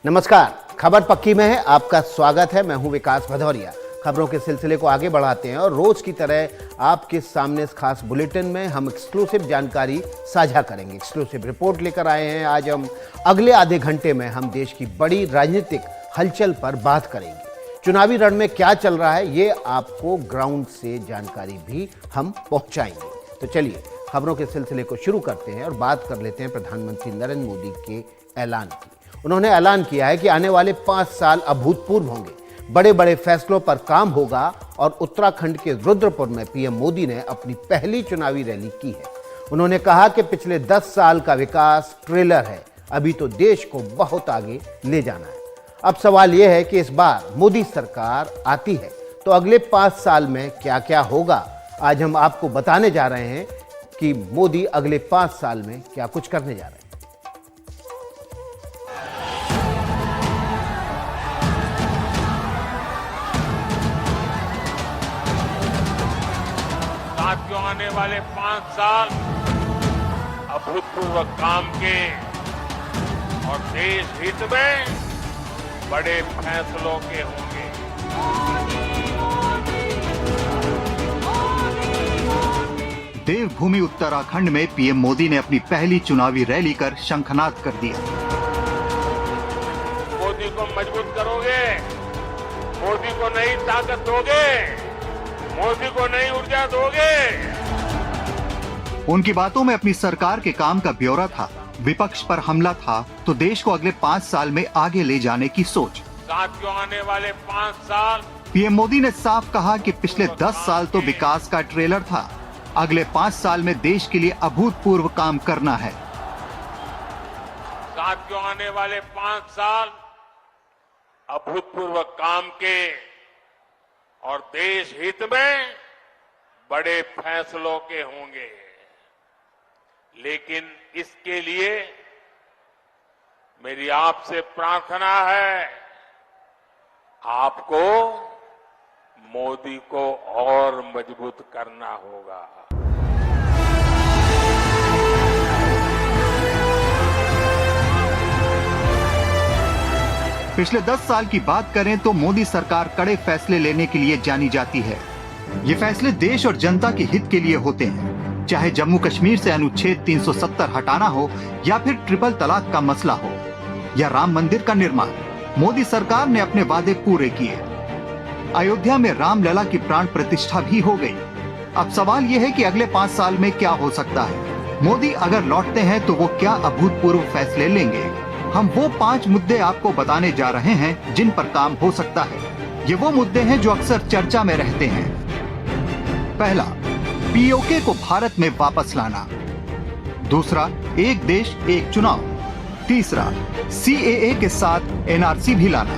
नमस्कार, खबर पक्की में है आपका स्वागत है। मैं हूं विकास भदौरिया। खबरों के सिलसिले को आगे बढ़ाते हैं और रोज की तरह आपके सामने इस खास बुलेटिन में हम एक्सक्लूसिव जानकारी साझा करेंगे। एक्सक्लूसिव रिपोर्ट लेकर आए हैं। आज हम अगले आधे घंटे में हम देश की बड़ी राजनीतिक हलचल पर बात करेंगे। चुनावी रण में क्या चल रहा है ये आपको ग्राउंड से जानकारी भी हम पहुंचाएंगे। तो चलिए खबरों के सिलसिले को शुरू करते हैं और बात कर लेते हैं प्रधानमंत्री नरेंद्र मोदी के ऐलान की। उन्होंने ऐलान किया है कि आने वाले 5 साल अभूतपूर्व होंगे, बड़े बड़े फैसलों पर काम होगा और उत्तराखंड के रुद्रपुर में पीएम मोदी ने अपनी पहली चुनावी रैली की है। उन्होंने कहा कि पिछले 10 साल का विकास ट्रेलर है, अभी तो देश को बहुत आगे ले जाना है। अब सवाल यह है कि इस बार मोदी सरकार आती है तो अगले 5 साल में क्या क्या होगा। आज हम आपको बताने जा रहे हैं कि मोदी अगले 5 साल में क्या कुछ करने जा रहे हैं। साथियों, आने वाले 5 साल अभूतपूर्व काम के और देश हित में बड़े फैसलों के होंगे। देवभूमि उत्तराखंड में पीएम मोदी ने अपनी पहली चुनावी रैली कर शंखनाद कर दिया। मोदी को मजबूत करोगे, मोदी को नई ताकत दोगे, मोदी को नई ऊर्जा दोगे। उनकी बातों में अपनी सरकार के काम का ब्यौरा था, विपक्ष पर हमला था, तो देश को अगले 5 साल में आगे ले जाने की सोच। साथियों, आने वाले 5 साल पीएम मोदी ने साफ कहा कि पिछले 10 साल तो विकास का ट्रेलर था, अगले 5 साल में देश के लिए अभूतपूर्व काम करना है। साथियों, आने वाले 5 साल अभूतपूर्व काम के और देश हित में बड़े फैसलों के होंगे, लेकिन इसके लिए मेरी आपसे प्रार्थना है, आपको मोदी को और मजबूत करना होगा। पिछले 10 साल की बात करें तो मोदी सरकार कड़े फैसले लेने के लिए जानी जाती है। ये फैसले देश और जनता के हित के लिए होते हैं, चाहे जम्मू कश्मीर से अनुच्छेद 370 हटाना हो या फिर ट्रिपल तलाक का मसला हो या राम मंदिर का निर्माण। मोदी सरकार ने अपने वादे पूरे किए। अयोध्या में रामलला की प्राण प्रतिष्ठा भी हो गई। अब सवाल यह है कि अगले 5 साल में क्या हो सकता है। मोदी अगर लौटते हैं तो वो क्या अभूतपूर्व फैसले लेंगे। हम वो 5 मुद्दे आपको बताने जा रहे हैं जिन पर काम हो सकता है। ये वो मुद्दे हैं जो अक्सर चर्चा में रहते हैं। पहला, पीओके को भारत में वापस लाना। दूसरा, एक देश एक चुनाव। तीसरा, सीएए के साथ एनआरसी भी लाना।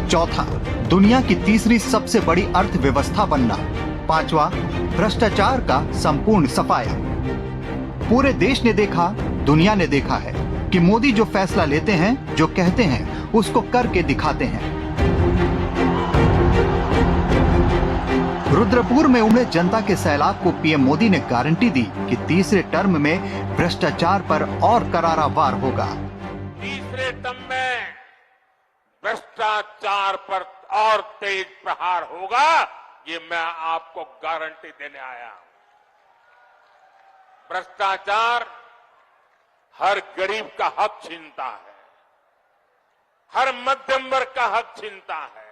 चौथा, दुनिया की तीसरी सबसे बड़ी अर्थव्यवस्था बनना। पांचवा, भ्रष्टाचार का संपूर्ण सफाया। पूरे देश ने देखा, दुनिया ने देखा है कि मोदी जो फैसला लेते हैं, जो कहते हैं, उसको करके दिखाते हैं। रुद्रपुर में उमड़े जनता के सैलाब को पीएम मोदी ने गारंटी दी कि तीसरे टर्म में भ्रष्टाचार पर और करारा वार होगा। तीसरे टर्म में भ्रष्टाचार पर और तेज प्रहार होगा, ये मैं आपको गारंटी देने आया हूं। भ्रष्टाचार हर गरीब का हक छीनता है, हर मध्यम वर्ग का हक छीनता है,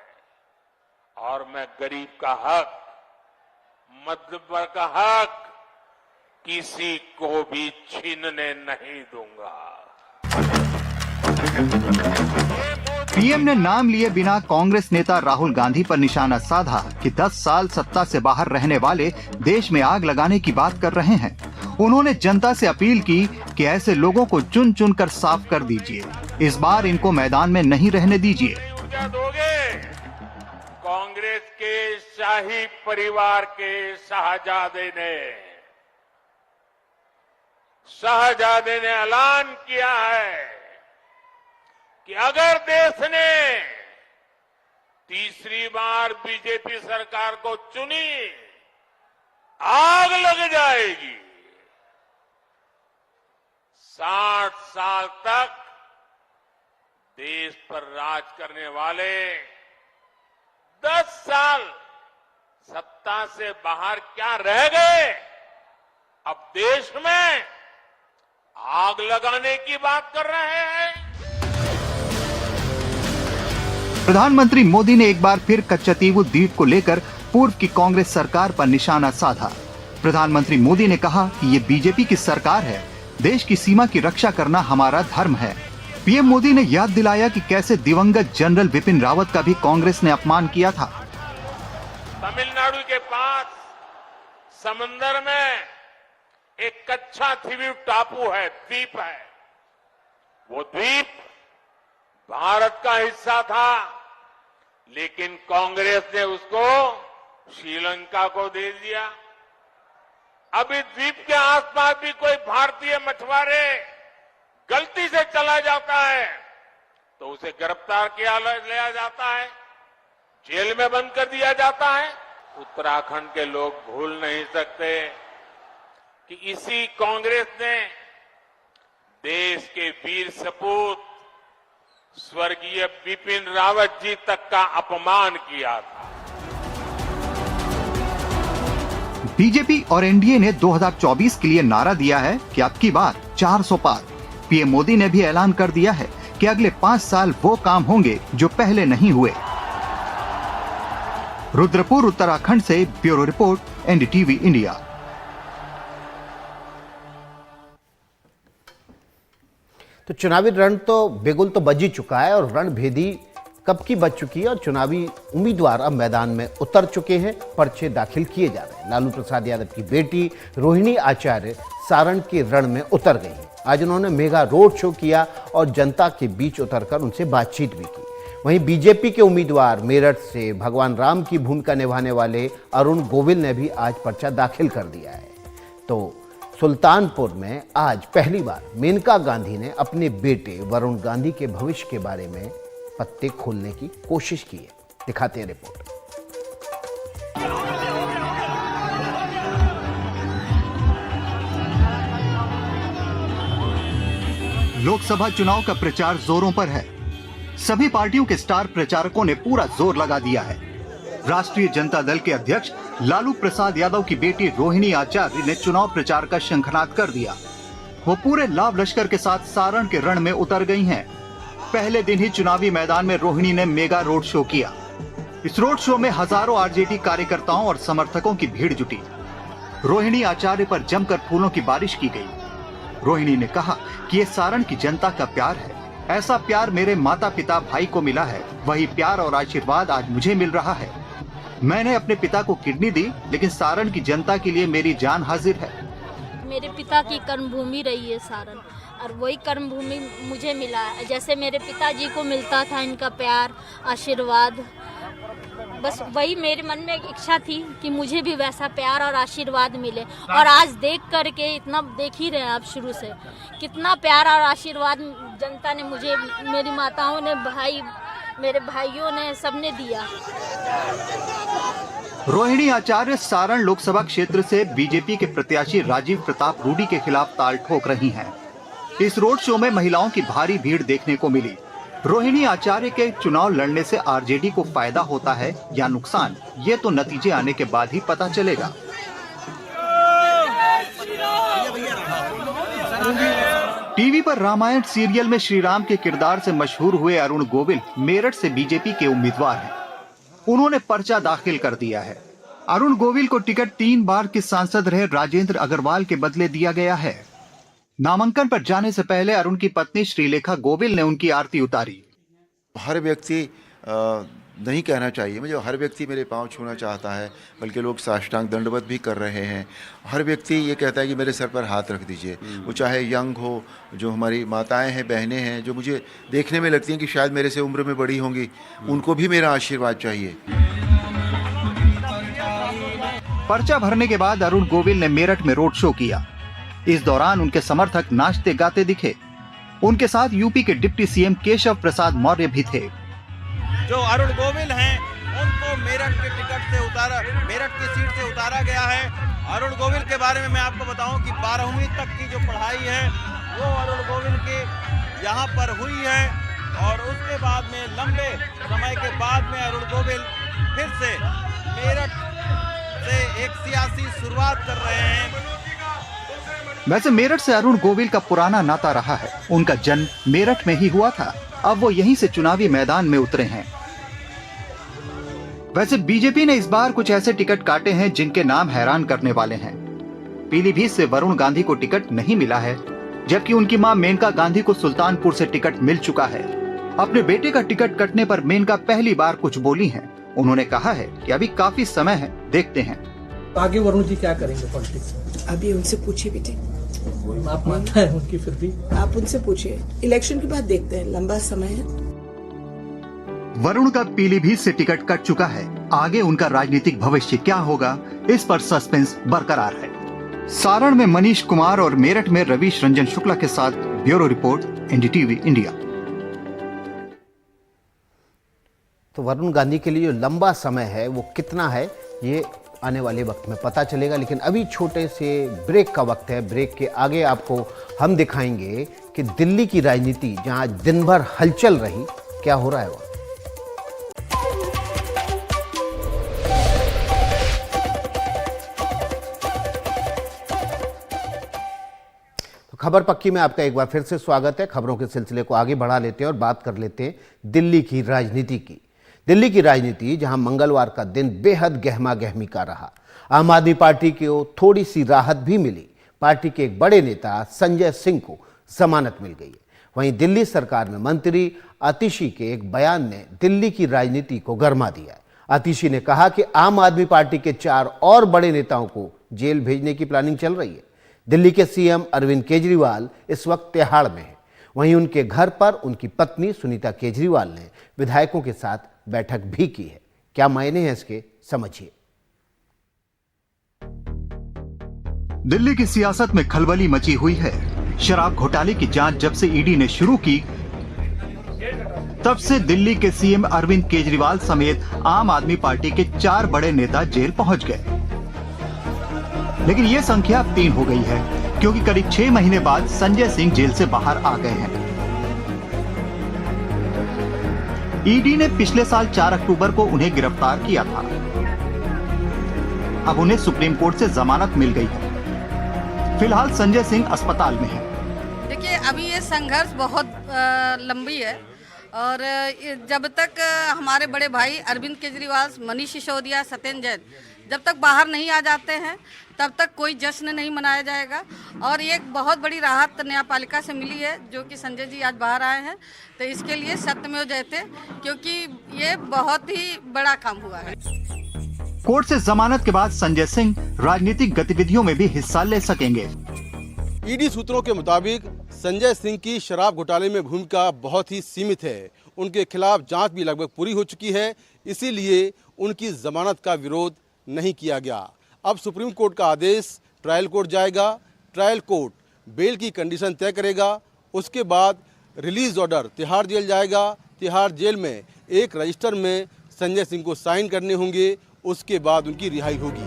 और मैं गरीब का हक, मध्यम वर्ग का हक किसी को भी छीनने नहीं दूंगा। पीएम ने नाम लिए बिना कांग्रेस नेता राहुल गांधी पर निशाना साधा कि 10 साल सत्ता से बाहर रहने वाले देश में आग लगाने की बात कर रहे हैं। उन्होंने जनता से अपील की कि ऐसे लोगों को चुन चुन कर साफ कर दीजिए। इस बार इनको मैदान में नहीं रहने दीजिए। कांग्रेस के शाही परिवार के शहजादे ने ऐलान किया है कि अगर देश ने तीसरी बार बीजेपी सरकार को चुनी, आग लग जाएगी। 60 साल तक देश पर राज करने वाले 10 साल सत्ता से बाहर क्या रह गए, अब देश में आग लगाने की बात कर रहे हैं। प्रधानमंत्री मोदी ने एक बार फिर कच्चतीवु द्वीप को लेकर पूर्व की कांग्रेस सरकार पर निशाना साधा। प्रधानमंत्री मोदी ने कहा कि ये बीजेपी की सरकार है, देश की सीमा की रक्षा करना हमारा धर्म है। पीएम मोदी ने याद दिलाया कि कैसे दिवंगत जनरल बिपिन रावत का भी कांग्रेस ने अपमान किया था। तमिलनाडु के पास समंदर में एक कच्छाथीवी टापू है, द्वीप है। वो द्वीप भारत का हिस्सा था, लेकिन कांग्रेस ने उसको श्रीलंका को दे दिया। अब इस द्वीप के आसपास भी कोई भारतीय मछुआरे गलती से चला जाता है तो उसे गिरफ्तार किया लिया जाता है, जेल में बंद कर दिया जाता है। उत्तराखंड के लोग भूल नहीं सकते कि इसी कांग्रेस ने देश के वीर सपूत स्वर्गीय बिपिन रावत जी तक का अपमान किया था। बीजेपी और एनडीए ने 2024 के लिए नारा दिया है कि अब की बार 400 पार। पीएम मोदी ने भी ऐलान कर दिया है कि अगले 5 साल वो काम होंगे जो पहले नहीं हुए। रुद्रपुर उत्तराखंड से ब्यूरो रिपोर्ट, एनडीटीवी इंडिया। तो चुनावी रण तो बिगुल तो बज ही चुका है और रणभेदी कब की बज चुकी है और चुनावी उम्मीदवार अब मैदान में उतर चुके हैं, पर्चे दाखिल किए जा रहे हैं। लालू प्रसाद यादव की बेटी रोहिणी आचार्य सारण के रण में उतर गई हैं। आज उन्होंने मेगा रोड शो किया और जनता के बीच उतरकर उनसे बातचीत भी की। वहीं बीजेपी के उम्मीदवार मेरठ से भगवान राम की भूमिका निभाने वाले अरुण गोविल ने भी आज पर्चा दाखिल कर दिया है। तो सुल्तानपुर में आज पहली बार मेनका गांधी ने अपने बेटे वरुण गांधी के भविष्य के बारे में पत्ते खोलने की कोशिश की है। दिखाते हैं रिपोर्ट। लोकसभा चुनाव का प्रचार जोरों पर है। सभी पार्टियों के स्टार प्रचारकों ने पूरा जोर लगा दिया है। राष्ट्रीय जनता दल के अध्यक्ष लालू प्रसाद यादव की बेटी रोहिणी आचार्य ने चुनाव प्रचार का शंखनाद कर दिया। वो पूरे लाभ लश्कर के साथ सारण के रण में उतर गई हैं। पहले दिन ही चुनावी मैदान में रोहिणी ने मेगा रोड शो किया। इस रोड शो में हजारों आरजेडी कार्यकर्ताओं और समर्थकों की भीड़ जुटी। रोहिणी आचार्य पर जमकर फूलों की बारिश की गई। रोहिणी ने कहा कि ये सारण की जनता का प्यार है। ऐसा प्यार मेरे माता पिता भाई को मिला है, वही प्यार और आशीर्वाद आज मुझे मिल रहा है। मैंने अपने पिता को किडनी दी, लेकिन सारण की जनता के लिए मेरी जान हाजिर है। मेरे पिता की कर्मभूमि रही है सारण, और वही कर्मभूमि मुझे मिला है। जैसे मेरे पिताजी को मिलता था इनका प्यार, आशीर्वाद, बस वही मेरे मन में एक इच्छा थी कि मुझे भी वैसा प्यार और आशीर्वाद मिले। और आज देख करके इतना देख ही रहे हैं आप शुरू से, कितना प्यार और आशीर्वाद जनता ने मुझे, मेरी माताओं ने, भाई, मेरे भाइयों ने, सबने दिया। रोहिणी आचार्य सारण लोकसभा क्षेत्र से बीजेपी के प्रत्याशी राजीव प्रताप रूडी के खिलाफ ताल ठोक रही हैं। इस रोड शो में महिलाओं की भारी भीड़ देखने को मिली। रोहिणी आचार्य के चुनाव लड़ने से आरजेडी को फायदा होता है या नुकसान, ये तो नतीजे आने के बाद ही पता चलेगा। टीवी पर रामायण सीरियल में श्री राम के किरदार से मशहूर हुए अरुण गोविल मेरठ से बीजेपी के उम्मीदवार हैं। उन्होंने पर्चा दाखिल कर दिया है। अरुण गोविल को टिकट 3 बार के सांसद रहे राजेंद्र अग्रवाल के बदले दिया गया है। नामांकन पर जाने से पहले अरुण की पत्नी श्रीलेखा गोविल ने उनकी आरती उतारी। हर व्यक्ति नहीं कहना चाहिए मुझे, हर व्यक्ति मेरे पांव छूना चाहता है, बल्कि लोग साष्टांग दंडवत भी कर रहे हैं। हर व्यक्ति ये कहता है कि मेरे सर पर हाथ रख दीजिए। वो चाहे यंग हो, जो हमारी माताएं हैं, बहनें हैं, जो मुझे देखने में लगती हैं कि शायद मेरे से उम्र में बड़ी होंगी, उनको भी मेरा आशीर्वाद चाहिए। पर्चा भरने के बाद अरुण गोविल ने मेरठ में रोड शो किया। इस दौरान उनके समर्थक नाचते गाते दिखे। उनके साथ यूपी के डिप्टी सीएम केशव प्रसाद मौर्य भी थे। जो अरुण गोविल हैं, उनको मेरठ के टिकट से मेरठ की सीट से उतारा गया है। अरुण गोविल के बारे में मैं आपको बताऊं कि 12वीं तक की जो पढ़ाई है वो अरुण गोविल की यहाँ पर हुई है। और उसके बाद में लंबे समय के बाद में अरुण गोविल फिर से मेरठ से एक सियासी शुरुआत कर रहे हैं। वैसे मेरठ से अरुण गोविल का पुराना नाता रहा है। उनका जन्म मेरठ में ही हुआ था। अब वो यहीं से चुनावी मैदान में उतरे हैं। वैसे बीजेपी ने इस बार कुछ ऐसे टिकट काटे हैं जिनके नाम हैरान करने वाले हैं। पीलीभीत से वरुण गांधी को टिकट नहीं मिला है, जबकि उनकी मां मेनका गांधी को सुल्तानपुर से टिकट मिल चुका है। अपने बेटे का टिकट कटने पर मेनका पहली बार कुछ बोली हैं। उन्होंने कहा है कि अभी काफी समय है, देखते हैं आगे वरुण जी क्या करेंगे पॉलिटिक्स में। अभी उनसे पूछिए बेटे, आप मानता है उनकी, फिर भी आप उनसे पूछिए। इलेक्शन के बाद देखते हैं, लंबा समय है। वरुण का पीलीभीत से टिकट कट चुका है। आगे उनका राजनीतिक भविष्य क्या होगा, इस पर सस्पेंस बरकरार है। सारण में मनीष कुमार और मेरठ में रवीश रंजन शुक्ला के साथ ब्यूरो रिपोर्ट, एनडीटीवी इंडिया। तो वरुण गांधी के लिए जो लंबा समय है वो कितना है, ये आने वाले वक्त में पता चलेगा। लेकिन अभी छोटे से ब्रेक का वक्त है। ब्रेक के आगे आपको हम दिखाएंगे कि दिल्ली की राजनीति, जहां दिन भर हलचल रही, क्या हो रहा है वहां। खबर पक्की में आपका एक बार फिर से स्वागत है। खबरों के सिलसिले को आगे बढ़ा लेते हैं और बात कर लेते हैं दिल्ली की राजनीति की। दिल्ली की राजनीति, जहां मंगलवार का दिन बेहद गहमा गहमी का रहा। आम आदमी पार्टी को थोड़ी सी राहत भी मिली। पार्टी के एक बड़े नेता संजय सिंह को जमानत मिल गई है। वहीं दिल्ली सरकार में मंत्री आतिशी के एक बयान ने दिल्ली की राजनीति को गरमा दिया है। आतिशी ने कहा कि आम आदमी पार्टी के 4 और बड़े नेताओं को जेल भेजने की प्लानिंग चल रही है। दिल्ली के सीएम अरविंद केजरीवाल इस वक्त तिहाड़ में हैं। वहीं उनके घर पर उनकी पत्नी सुनीता केजरीवाल ने विधायकों के साथ बैठक भी की है। क्या मायने हैं इसके, समझिए। दिल्ली की सियासत में खलबली मची हुई है। शराब घोटाले की जांच जब से ईडी ने शुरू की, तब से दिल्ली के सीएम अरविंद केजरीवाल समेत आम आदमी पार्टी के 4 बड़े नेता जेल पहुंच गए। लेकिन ये संख्या अब 3 हो गई है, क्योंकि करीब 6 महीने बाद संजय सिंह जेल से बाहर आ गए हैं। ईडी ने पिछले साल 4 अक्टूबर को उन्हें गिरफ्तार किया था। अब उन्हें सुप्रीम कोर्ट से जमानत मिल गई है। फिलहाल संजय सिंह अस्पताल में हैं। देखिए, अभी ये संघर्ष बहुत लंबी है और जब तक हमारे बड़े भाई अरविंद केजरीवाल, मनीष सिसोदिया, सत्येंद्र जैन जब तक बाहर नहीं आ जाते हैं, तब तक कोई जश्न नहीं मनाया जाएगा। और ये एक बहुत बड़ी राहत न्यायपालिका से मिली है, जो कि संजय जी आज बाहर आए हैं, तो इसके लिए सत्यमेव जयते, क्योंकि ये बहुत ही बड़ा काम हुआ है। कोर्ट से जमानत के बाद संजय सिंह राजनीतिक गतिविधियों में भी हिस्सा ले सकेंगे। ईडी सूत्रों के मुताबिक संजय सिंह की शराब घोटाले में भूमिका बहुत ही सीमित है। उनके खिलाफ जांच भी लगभग पूरी हो चुकी है, इसीलिए उनकी जमानत का विरोध नहीं किया गया। अब सुप्रीम कोर्ट का आदेश ट्रायल कोर्ट जाएगा। ट्रायल कोर्ट बेल की कंडीशन तय करेगा। उसके बाद रिलीज ऑर्डर तिहाड़ जेल जाएगा। तिहाड़ जेल में एक रजिस्टर में संजय सिंह को साइन करने होंगे। उसके बाद उनकी रिहाई होगी।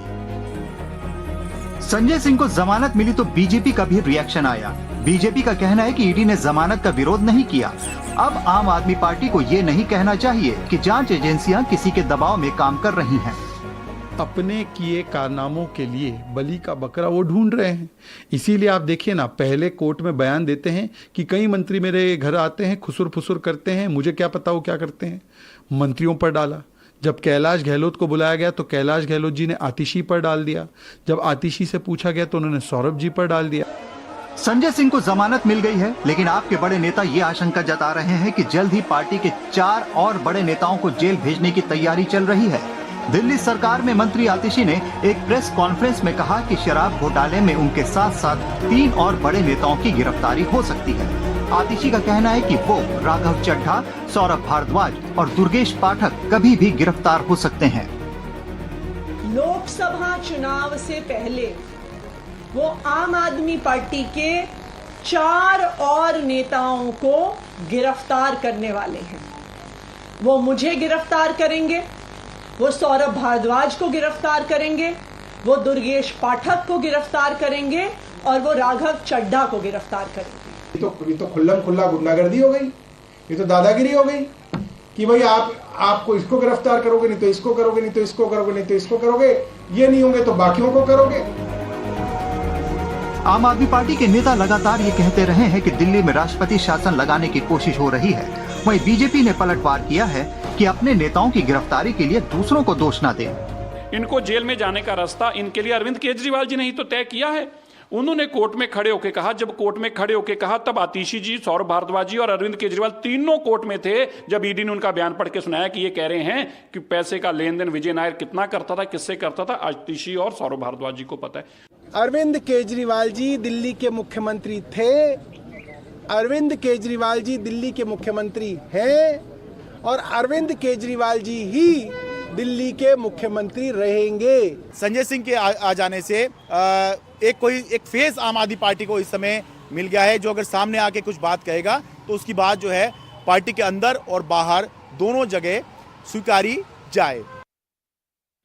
संजय सिंह को जमानत मिली तो बीजेपी का भी रिएक्शन आया। बीजेपी का कहना है कि ईडी ने जमानत का विरोध नहीं किया। अब आम आदमी पार्टी को ये नहीं कहना चाहिए कि जांच एजेंसियां किसी के दबाव में काम कर रही हैं। अपने किए कारनामों के लिए बलि का बकरा वो ढूंढ रहे हैं। इसीलिए आप देखिए ना, पहले कोर्ट में बयान देते हैं कि कई मंत्री मेरे घर आते हैं, खुसुर फुसुर करते हैं, मुझे क्या पता वो क्या करते हैं। मंत्रियों पर डाला। जब कैलाश गहलोत को बुलाया गया तो कैलाश गहलोत जी ने आतिशी पर डाल दिया। जब आतिशी से पूछा गया तो उन्होंने सौरभ जी पर डाल दिया। संजय सिंह को जमानत मिल गई है, लेकिन आपके बड़े नेता ये आशंका जता रहे हैं कि जल्द ही पार्टी के 4 और बड़े नेताओं को जेल भेजने की तैयारी चल रही है। दिल्ली सरकार में मंत्री आतिशी ने एक प्रेस कॉन्फ्रेंस में कहा कि शराब घोटाले में उनके साथ साथ 3 और बड़े नेताओं की गिरफ्तारी हो सकती है। आतिशी का कहना है कि वो राघव चड्ढा, सौरभ भारद्वाज और दुर्गेश पाठक कभी भी गिरफ्तार हो सकते हैं। लोकसभा चुनाव से पहले वो आम आदमी पार्टी के 4 और नेताओं को गिरफ्तार करने वाले हैं। वो मुझे गिरफ्तार करेंगे, वो सौरभ भारद्वाज को गिरफ्तार करेंगे, वो दुर्गेश पाठक को गिरफ्तार करेंगे और वो राघव चड्ढा को गिरफ्तार करेंगे। ये तो खुल्लम खुल्ला गुंडागर्दी हो गई। ये तो दादागिरी हो गई कि भाई आपको इसको गिरफ्तार करोगे, नहीं तो इसको करोगे, नहीं तो इसको करोगे, नहीं तो इसको करोगे, ये नहीं होंगे तो बाकियों को करोगे। आम आदमी पार्टी के नेता लगातार ये कहते रहे हैं कि दिल्ली में राष्ट्रपति शासन लगाने की कोशिश हो रही है। वहीं बीजेपी ने पलटवार किया है कि अपने नेताओं की गिरफ्तारी के लिए दूसरों को दोष न दें। इनको जेल में जाने का रास्ता इनके लिए अरविंद केजरीवाल जी ने ही तो तय किया है। उन्होंने कोर्ट में खड़े होकर कहा, जब कोर्ट में खड़े होकर कहा तब आतिशी जी, सौरभ भारद्वाज जी और अरविंद केजरीवाल तीनों कोर्ट में थे। जब ईडी ने उनका बयान पढ़ के सुनाया कि ये कह रहे हैं कि पैसे का लेन देन विजय नायर कितना करता था, किससे करता था, आतिशी और सौरभ भारद्वाज जी को पता है। अरविंद केजरीवाल जी दिल्ली के मुख्यमंत्री थे, अरविंद केजरीवाल जी दिल्ली के मुख्यमंत्री हैं और अरविंद केजरीवाल जी ही दिल्ली के मुख्यमंत्री रहेंगे। संजय सिंह के आ जाने से एक फेस आम आदमी पार्टी को इस समय मिल गया है, जो अगर सामने आके कुछ बात कहेगा तो उसकी बात जो है पार्टी के अंदर और बाहर दोनों जगह स्वीकारी जाए।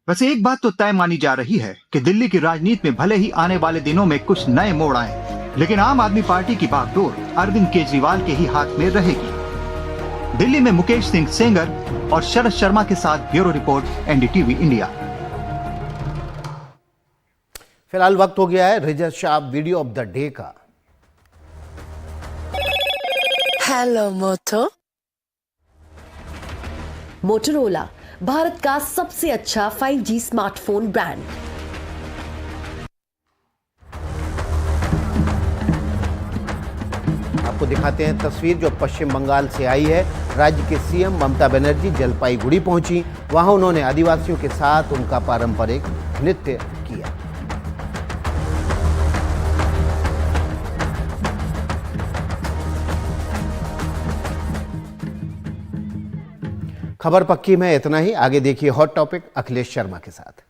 वैसे एक बात तो तय मानी जा रही है कि दिल्ली की राजनीति में भले ही आने वाले दिनों में कुछ नए मोड़ आए, लेकिन आम आदमी पार्टी की बागडोर अरविंद केजरीवाल के ही हाथ में रहेगी। दिल्ली में मुकेश सिंह सेंगर और शरद शर्मा के साथ ब्यूरो रिपोर्ट, एनडीटीवी इंडिया। फिलहाल वक्त हो गया है Rijat Shah video of the day का। Hello moto. मोटोरोला भारत का सबसे अच्छा 5G स्मार्टफोन ब्रांड। आपको दिखाते हैं तस्वीर जो पश्चिम बंगाल से आई है। राज्य के सीएम ममता बनर्जी जलपाईगुड़ी पहुंची। वहां उन्होंने आदिवासियों के साथ उनका पारंपरिक नृत्य किया। खबर पक्की में इतना ही। आगे देखिए हॉट टॉपिक अखिलेश शर्मा के साथ।